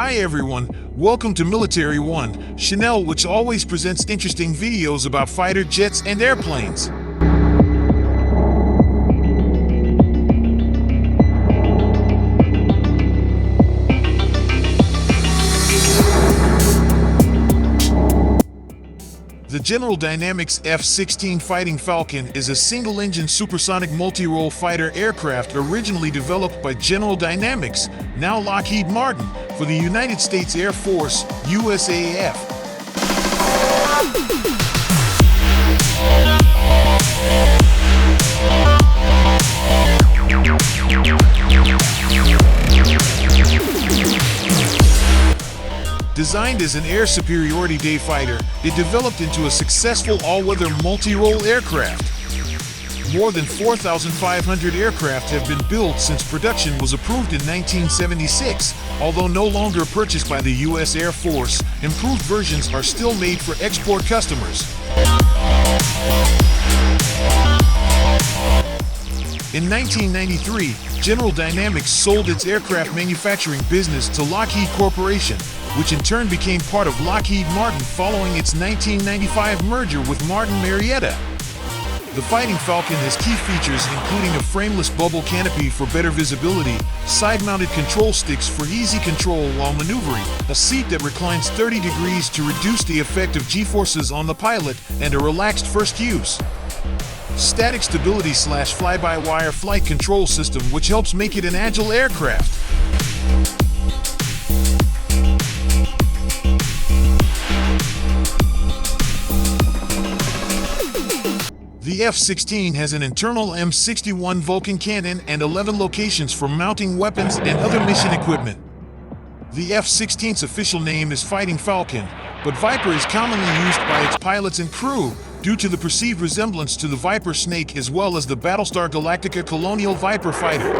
Hi everyone, welcome to Military One, Chanel, which always presents interesting videos about fighter jets and airplanes. The General Dynamics F-16 Fighting Falcon is a single-engine supersonic multi-role fighter aircraft originally developed by General Dynamics, now Lockheed Martin, for the United States Air Force, USAF. Designed as an air superiority day fighter, it developed into a successful all-weather multi-role aircraft. More than 4,500 aircraft have been built since production was approved in 1976. Although no longer purchased by the U.S. Air Force, improved versions are still made for export customers. In 1993, General Dynamics sold its aircraft manufacturing business to Lockheed Corporation, which in turn became part of Lockheed Martin following its 1995 merger with Martin Marietta. The Fighting Falcon has key features including a frameless bubble canopy for better visibility, side-mounted control sticks for easy control while maneuvering, a seat that reclines 30 degrees to reduce the effect of G-forces on the pilot, and a relaxed first use. Static stability / fly-by-wire flight control system, which helps make it an agile aircraft. The F-16 has an internal M61 Vulcan cannon and 11 locations for mounting weapons and other mission equipment. The F-16's official name is Fighting Falcon, but Viper is commonly used by its pilots and crew due to the perceived resemblance to the Viper Snake as well as the Battlestar Galactica Colonial Viper fighter.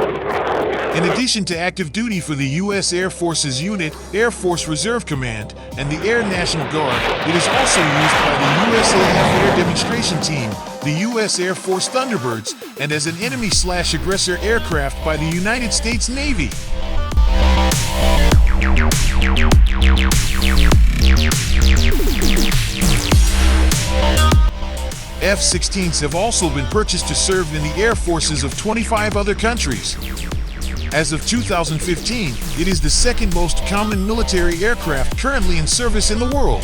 In addition to active duty for the U.S. Air Force's unit, Air Force Reserve Command, and the Air National Guard, it is also used by the USAF Air Demonstration Team, the U.S. Air Force Thunderbirds, and as an enemy/aggressor aircraft by the United States Navy. F-16s have also been purchased to serve in the air forces of 25 other countries. As of 2015, it is the second most common military aircraft currently in service in the world.